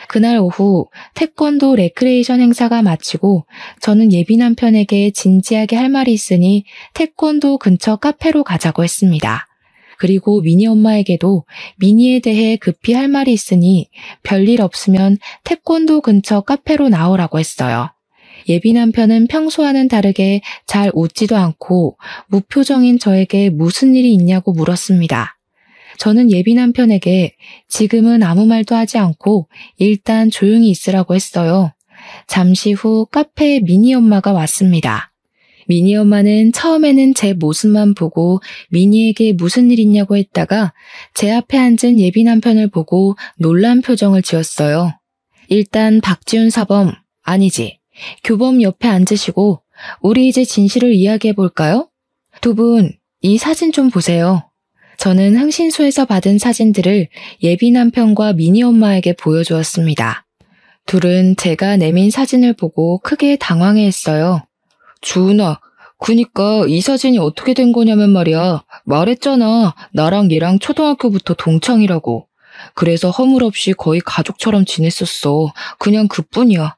그날 오후 태권도 레크레이션 행사가 마치고 저는 예비 남편에게 진지하게 할 말이 있으니 태권도 근처 카페로 가자고 했습니다. 그리고 미니 엄마에게도 미니에 대해 급히 할 말이 있으니 별일 없으면 태권도 근처 카페로 나오라고 했어요. 예비 남편은 평소와는 다르게 잘 웃지도 않고 무표정인 저에게 무슨 일이 있냐고 물었습니다. 저는 예비 남편에게 지금은 아무 말도 하지 않고 일단 조용히 있으라고 했어요. 잠시 후 카페에 미니 엄마가 왔습니다. 미니 엄마는 처음에는 제 모습만 보고 미니에게 무슨 일 있냐고 했다가 제 앞에 앉은 예비 남편을 보고 놀란 표정을 지었어요. 일단 박지훈 사범, 아니지, 교범 옆에 앉으시고 우리 이제 진실을 이야기해 볼까요? 두 분, 이 사진 좀 보세요. 저는 흥신소에서 받은 사진들을 예비 남편과 미니 엄마에게 보여주었습니다. 둘은 제가 내민 사진을 보고 크게 당황해했어요. 주은아, 그니까 이 사진이 어떻게 된 거냐면 말이야. 말했잖아. 나랑 얘랑 초등학교부터 동창이라고. 그래서 허물없이 거의 가족처럼 지냈었어. 그냥 그뿐이야.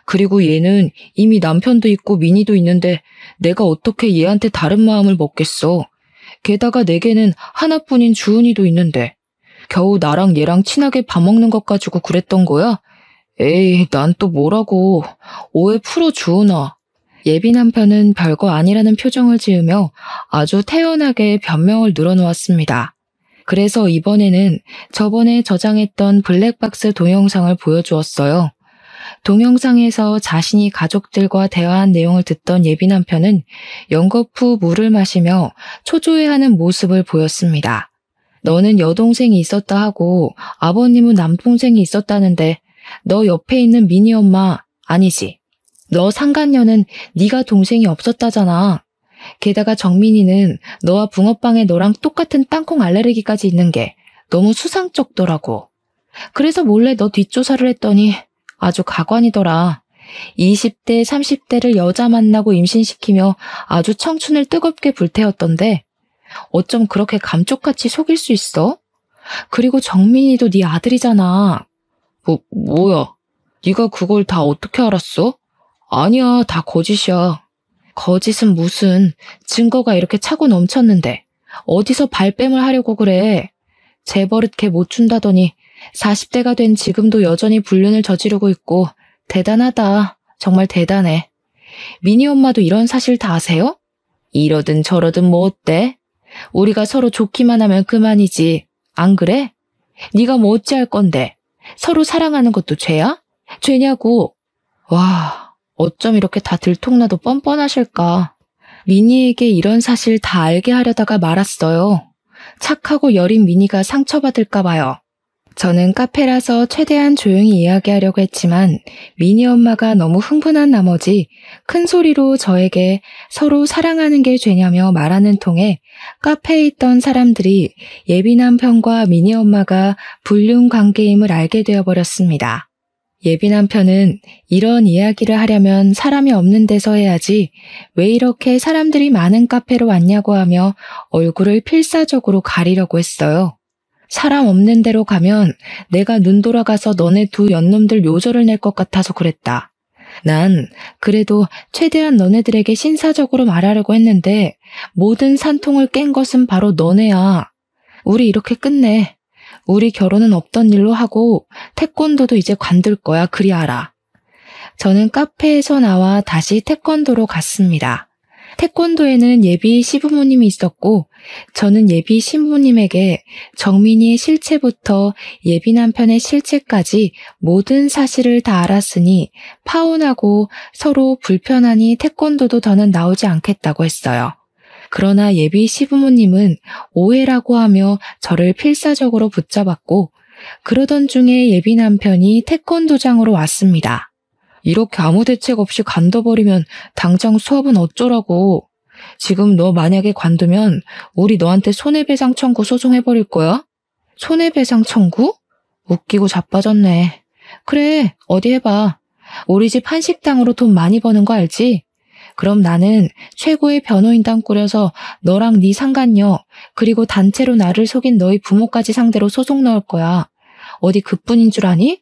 그리고 얘는 이미 남편도 있고 미니도 있는데 내가 어떻게 얘한테 다른 마음을 먹겠어. 게다가 내게는 하나뿐인 주은이도 있는데 겨우 나랑 얘랑 친하게 밥 먹는 것 가지고 그랬던 거야? 에이, 난 또 뭐라고. 오해 풀어 주은아. 예비 남편은 별거 아니라는 표정을 지으며 아주 태연하게 변명을 늘어놓았습니다. 그래서 이번에는 저번에 저장했던 블랙박스 동영상을 보여주었어요. 동영상에서 자신이 가족들과 대화한 내용을 듣던 예비 남편은 연겁 후 물을 마시며 초조해하는 모습을 보였습니다. 너는 여동생이 있었다 하고 아버님은 남동생이 있었다는데 너 옆에 있는 미니 엄마 아니지? 너 상간녀는 네가 동생이 없었다잖아. 게다가 정민이는 너와 붕어빵에 너랑 똑같은 땅콩 알레르기까지 있는 게 너무 수상쩍더라고. 그래서 몰래 너 뒷조사를 했더니 아주 가관이더라. 20대, 30대를 여자 만나고 임신시키며 아주 청춘을 뜨겁게 불태웠던데 어쩜 그렇게 감쪽같이 속일 수 있어? 그리고 정민이도 네 아들이잖아. 뭐야? 네가 그걸 다 어떻게 알았어? 아니야, 다 거짓이야. 거짓은 무슨, 증거가 이렇게 차고 넘쳤는데 어디서 발뺌을 하려고 그래. 재버릇 걔 못 준다더니 40대가 된 지금도 여전히 불륜을 저지르고 있고 대단하다. 정말 대단해. 미니 엄마도 이런 사실 다 아세요? 이러든 저러든 뭐 어때? 우리가 서로 좋기만 하면 그만이지. 안 그래? 네가 뭐 어찌할 건데? 서로 사랑하는 것도 죄야? 죄냐고. 와, 어쩜 이렇게 다 들통나도 뻔뻔하실까. 미니에게 이런 사실 다 알게 하려다가 말았어요. 착하고 여린 미니가 상처받을까 봐요. 저는 카페라서 최대한 조용히 이야기하려고 했지만 미니 엄마가 너무 흥분한 나머지 큰 소리로 저에게 서로 사랑하는 게 죄냐며 말하는 통에 카페에 있던 사람들이 예비 남편과 미니 엄마가 불륜 관계임을 알게 되어버렸습니다. 예비 남편은 이런 이야기를 하려면 사람이 없는 데서 해야지 왜 이렇게 사람들이 많은 카페로 왔냐고 하며 얼굴을 필사적으로 가리려고 했어요. 사람 없는 데로 가면 내가 눈 돌아가서 너네 두 연놈들 요절을 낼 것 같아서 그랬다. 난 그래도 최대한 너네들에게 신사적으로 말하려고 했는데 모든 산통을 깬 것은 바로 너네야. 우리 이렇게 끝내. 우리 결혼은 없던 일로 하고 태권도도 이제 관둘 거야. 그리 알아. 저는 카페에서 나와 다시 태권도로 갔습니다. 태권도에는 예비 시부모님이 있었고 저는 예비 신부님에게 정민이의 실체부터 예비 남편의 실체까지 모든 사실을 다 알았으니 파혼하고 서로 불편하니 태권도도 더는 나오지 않겠다고 했어요. 그러나 예비 시부모님은 오해라고 하며 저를 필사적으로 붙잡았고 그러던 중에 예비 남편이 태권도장으로 왔습니다. 이렇게 아무 대책 없이 관둬버리면 당장 수업은 어쩌라고. 지금 너 만약에 관두면 우리 너한테 손해배상 청구 소송해버릴 거야? 손해배상 청구? 웃기고 자빠졌네. 그래, 어디 해봐. 우리 집 한식당으로 돈 많이 버는 거 알지? 그럼 나는 최고의 변호인단 꾸려서 너랑 네 상간녀 그리고 단체로 나를 속인 너희 부모까지 상대로 소송 넣을 거야. 어디 그뿐인 줄 아니?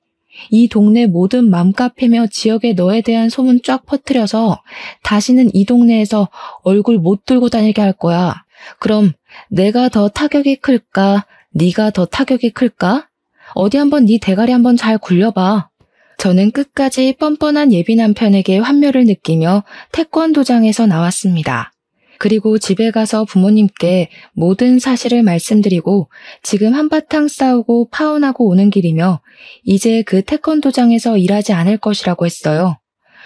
이 동네 모든 맘카페며 지역에 너에 대한 소문 쫙 퍼뜨려서 다시는 이 동네에서 얼굴 못 들고 다니게 할 거야. 그럼 내가 더 타격이 클까? 네가 더 타격이 클까? 어디 한번 네 대가리 한번 잘 굴려봐. 저는 끝까지 뻔뻔한 예비 남편에게 환멸을 느끼며 태권도장에서 나왔습니다. 그리고 집에 가서 부모님께 모든 사실을 말씀드리고 지금 한바탕 싸우고 파혼하고 오는 길이며 이제 그 태권도장에서 일하지 않을 것이라고 했어요.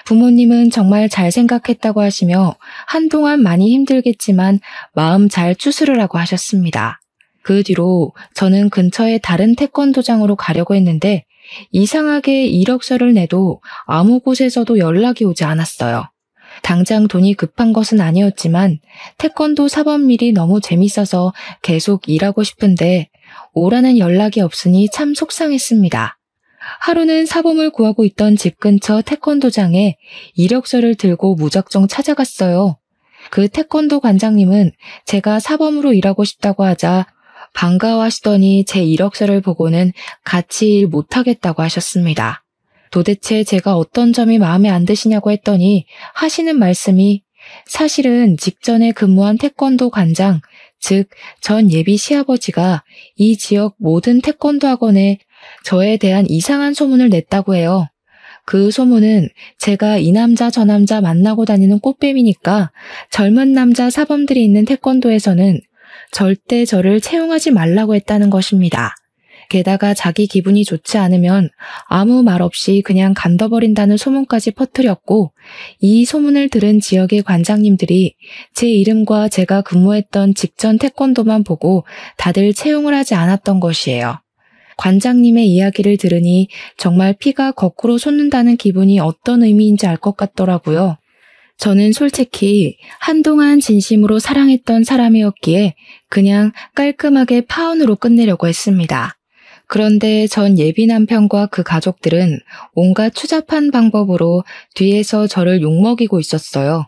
부모님은 정말 잘 생각했다고 하시며 한동안 많이 힘들겠지만 마음 잘 추스르라고 하셨습니다. 그 뒤로 저는 근처에 다른 태권도장으로 가려고 했는데 이상하게 이력서를 내도 아무 곳에서도 연락이 오지 않았어요. 당장 돈이 급한 것은 아니었지만 태권도 사범일이 너무 재밌어서 계속 일하고 싶은데 오라는 연락이 없으니 참 속상했습니다. 하루는 사범을 구하고 있던 집 근처 태권도장에 이력서를 들고 무작정 찾아갔어요. 그 태권도 관장님은 제가 사범으로 일하고 싶다고 하자 반가워하시더니 제 이력서를 보고는 같이 일 못하겠다고 하셨습니다. 도대체 제가 어떤 점이 마음에 안 드시냐고 했더니 하시는 말씀이 사실은 직전에 근무한 태권도 관장, 즉 전 예비 시아버지가 이 지역 모든 태권도 학원에 저에 대한 이상한 소문을 냈다고 해요. 그 소문은 제가 이 남자 저 남자 만나고 다니는 꽃뱀이니까 젊은 남자 사범들이 있는 태권도에서는 절대 저를 채용하지 말라고 했다는 것입니다. 게다가 자기 기분이 좋지 않으면 아무 말 없이 그냥 간둬버린다는 소문까지 퍼뜨렸고 이 소문을 들은 지역의 관장님들이 제 이름과 제가 근무했던 직전 태권도만 보고 다들 채용을 하지 않았던 것이에요. 관장님의 이야기를 들으니 정말 피가 거꾸로 솟는다는 기분이 어떤 의미인지 알 것 같더라고요. 저는 솔직히 한동안 진심으로 사랑했던 사람이었기에 그냥 깔끔하게 파혼으로 끝내려고 했습니다. 그런데 전 예비 남편과 그 가족들은 온갖 추잡한 방법으로 뒤에서 저를 욕먹이고 있었어요.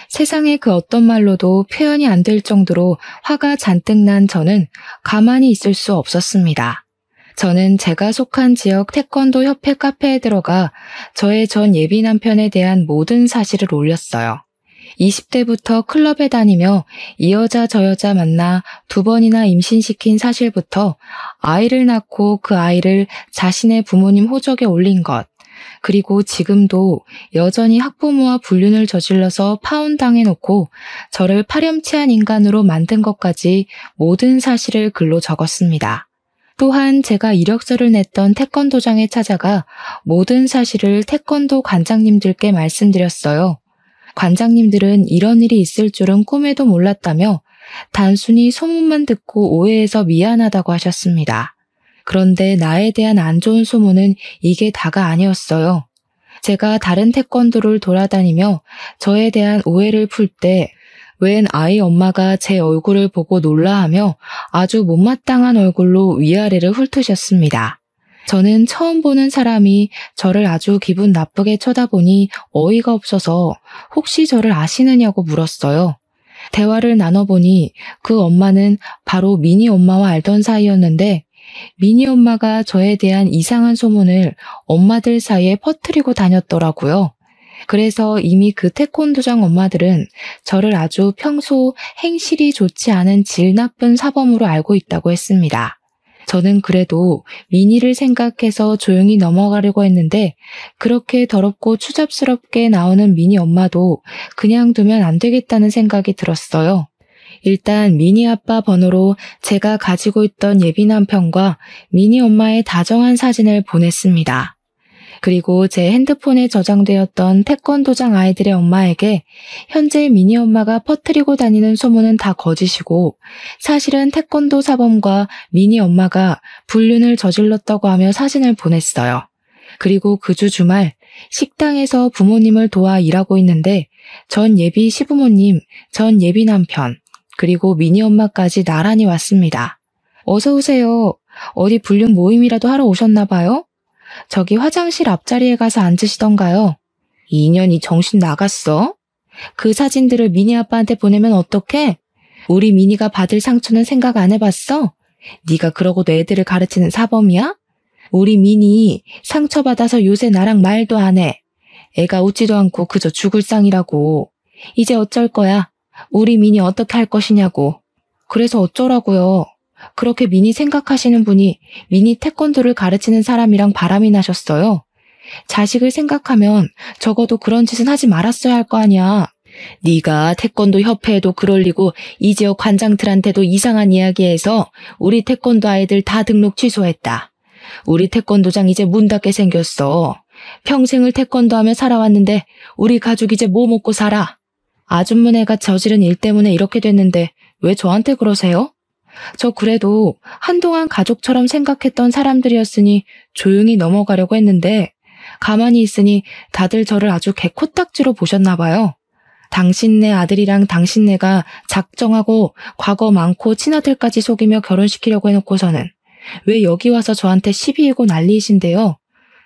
세상에 그 어떤 말로도 표현이 안 될 정도로 화가 잔뜩 난 저는 가만히 있을 수 없었습니다. 저는 제가 속한 지역 태권도 협회 카페에 들어가 저의 전 예비 남편에 대한 모든 사실을 올렸어요. 20대부터 클럽에 다니며 이 여자 저 여자 만나 2번이나 임신시킨 사실부터 아이를 낳고 그 아이를 자신의 부모님 호적에 올린 것, 그리고 지금도 여전히 학부모와 불륜을 저질러서 파혼당해놓고 저를 파렴치한 인간으로 만든 것까지 모든 사실을 글로 적었습니다. 또한 제가 이력서를 냈던 태권도장에 찾아가 모든 사실을 태권도 관장님들께 말씀드렸어요. 관장님들은 이런 일이 있을 줄은 꿈에도 몰랐다며 단순히 소문만 듣고 오해해서 미안하다고 하셨습니다. 그런데 나에 대한 안 좋은 소문은 이게 다가 아니었어요. 제가 다른 태권도를 돌아다니며 저에 대한 오해를 풀 때 웬 아이 엄마가 제 얼굴을 보고 놀라하며 아주 못마땅한 얼굴로 위아래를 훑으셨습니다. 저는 처음 보는 사람이 저를 아주 기분 나쁘게 쳐다보니 어이가 없어서 혹시 저를 아시느냐고 물었어요. 대화를 나눠보니 그 엄마는 바로 미니 엄마와 알던 사이였는데 미니 엄마가 저에 대한 이상한 소문을 엄마들 사이에 퍼뜨리고 다녔더라고요. 그래서 이미 그 태권도장 엄마들은 저를 아주 평소 행실이 좋지 않은 질 나쁜 사범으로 알고 있다고 했습니다. 저는 그래도 미니를 생각해서 조용히 넘어가려고 했는데 그렇게 더럽고 추잡스럽게 나오는 미니 엄마도 그냥 두면 안 되겠다는 생각이 들었어요. 일단 미니 아빠 번호로 제가 가지고 있던 예비 남편과 미니 엄마의 다정한 사진을 보냈습니다. 그리고 제 핸드폰에 저장되었던 태권도장 아이들의 엄마에게 현재 미니 엄마가 퍼뜨리고 다니는 소문은 다 거짓이고 사실은 태권도 사범과 미니 엄마가 불륜을 저질렀다고 하며 사진을 보냈어요. 그리고 그 주 주말 식당에서 부모님을 도와 일하고 있는데 전 예비 시부모님, 전 예비 남편, 그리고 미니 엄마까지 나란히 왔습니다. 어서 오세요. 어디 불륜 모임이라도 하러 오셨나 봐요? 저기 화장실 앞자리에 가서 앉으시던가요? 이 인연이 정신 나갔어? 그 사진들을 미니 아빠한테 보내면 어떡해? 우리 미니가 받을 상처는 생각 안 해봤어? 네가 그러고도 애들을 가르치는 사범이야? 우리 미니 상처받아서 요새 나랑 말도 안 해. 애가 웃지도 않고 그저 죽을 상이라고. 이제 어쩔 거야? 우리 미니 어떻게 할 것이냐고. 그래서 어쩌라고요? 그렇게 미니 생각하시는 분이 미니 태권도를 가르치는 사람이랑 바람이 나셨어요. 자식을 생각하면 적어도 그런 짓은 하지 말았어야 할 거 아니야. 네가 태권도 협회에도 글 올리고 이 지역 관장들한테도 이상한 이야기해서 우리 태권도 아이들 다 등록 취소했다. 우리 태권도장 이제 문 닫게 생겼어. 평생을 태권도 하며 살아왔는데 우리 가족 이제 뭐 먹고 살아? 아줌마네가 저지른 일 때문에 이렇게 됐는데 왜 저한테 그러세요? 저 그래도 한동안 가족처럼 생각했던 사람들이었으니 조용히 넘어가려고 했는데 가만히 있으니 다들 저를 아주 개코딱지로 보셨나 봐요. 당신네 아들이랑 당신네가 작정하고 과거 많고 친아들까지 속이며 결혼시키려고 해놓고서는 왜 여기 와서 저한테 시비이고 난리이신데요?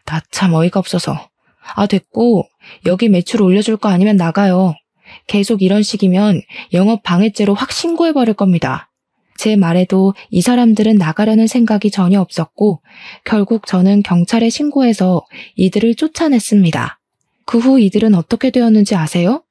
나 참 어이가 없어서. 아 됐고 여기 매출 올려줄 거 아니면 나가요. 계속 이런 식이면 영업 방해죄로 확 신고해버릴 겁니다. 제 말에도 이 사람들은 나가려는 생각이 전혀 없었고 결국 저는 경찰에 신고해서 이들을 쫓아냈습니다. 그 후 이들은 어떻게 되었는지 아세요?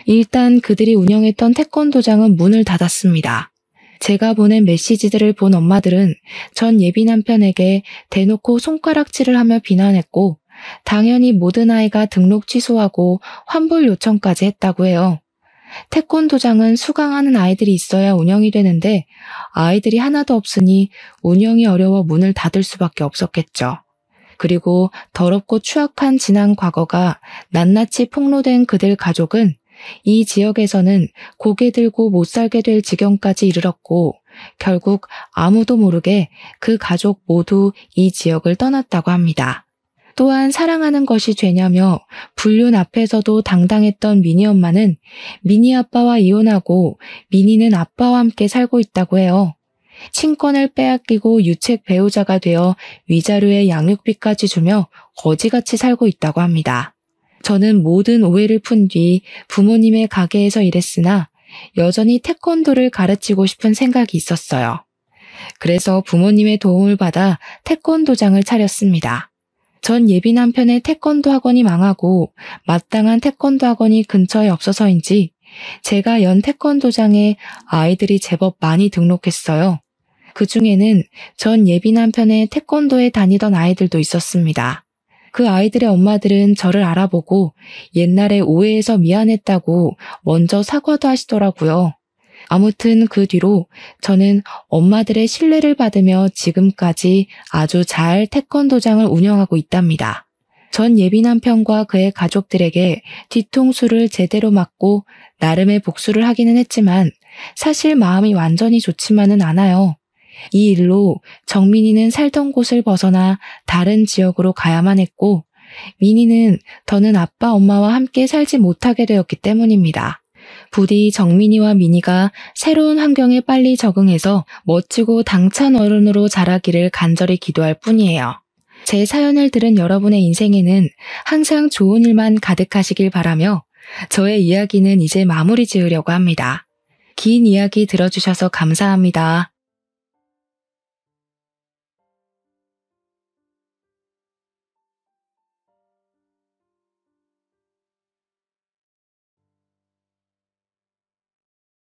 일단 그들이 운영했던 태권도장은 문을 닫았습니다. 제가 보낸 메시지들을 본 엄마들은 전 예비 남편에게 대놓고 손가락질을 하며 비난했고 당연히 모든 아이가 등록 취소하고 환불 요청까지 했다고 해요. 태권도장은 수강하는 아이들이 있어야 운영이 되는데 아이들이 하나도 없으니 운영이 어려워 문을 닫을 수밖에 없었겠죠. 그리고 더럽고 추악한 지난 과거가 낱낱이 폭로된 그들 가족은 이 지역에서는 고개 들고 못 살게 될 지경까지 이르렀고 결국 아무도 모르게 그 가족 모두 이 지역을 떠났다고 합니다. 또한 사랑하는 것이 죄냐며 불륜 앞에서도 당당했던 미니 엄마는 미니 아빠와 이혼하고 미니는 아빠와 함께 살고 있다고 해요. 친권을 빼앗기고 유책 배우자가 되어 위자료에 양육비까지 주며 거지같이 살고 있다고 합니다. 저는 모든 오해를 푼 뒤 부모님의 가게에서 일했으나 여전히 태권도를 가르치고 싶은 생각이 있었어요. 그래서 부모님의 도움을 받아 태권도장을 차렸습니다. 전 예비 남편의 태권도 학원이 망하고 마땅한 태권도 학원이 근처에 없어서인지 제가 연 태권도장에 아이들이 제법 많이 등록했어요. 그 중에는 전 예비 남편의 태권도에 다니던 아이들도 있었습니다. 그 아이들의 엄마들은 저를 알아보고 옛날에 오해해서 미안했다고 먼저 사과도 하시더라고요. 아무튼 그 뒤로 저는 엄마들의 신뢰를 받으며 지금까지 아주 잘 태권도장을 운영하고 있답니다. 전 예비 남편과 그의 가족들에게 뒤통수를 제대로 맞고 나름의 복수를 하기는 했지만 사실 마음이 완전히 좋지만은 않아요. 이 일로 정민이는 살던 곳을 벗어나 다른 지역으로 가야만 했고, 민이는 더는 아빠, 엄마와 함께 살지 못하게 되었기 때문입니다. 부디 정민이와 민이가 새로운 환경에 빨리 적응해서 멋지고 당찬 어른으로 자라기를 간절히 기도할 뿐이에요. 제 사연을 들은 여러분의 인생에는 항상 좋은 일만 가득하시길 바라며 저의 이야기는 이제 마무리 지으려고 합니다. 긴 이야기 들어주셔서 감사합니다.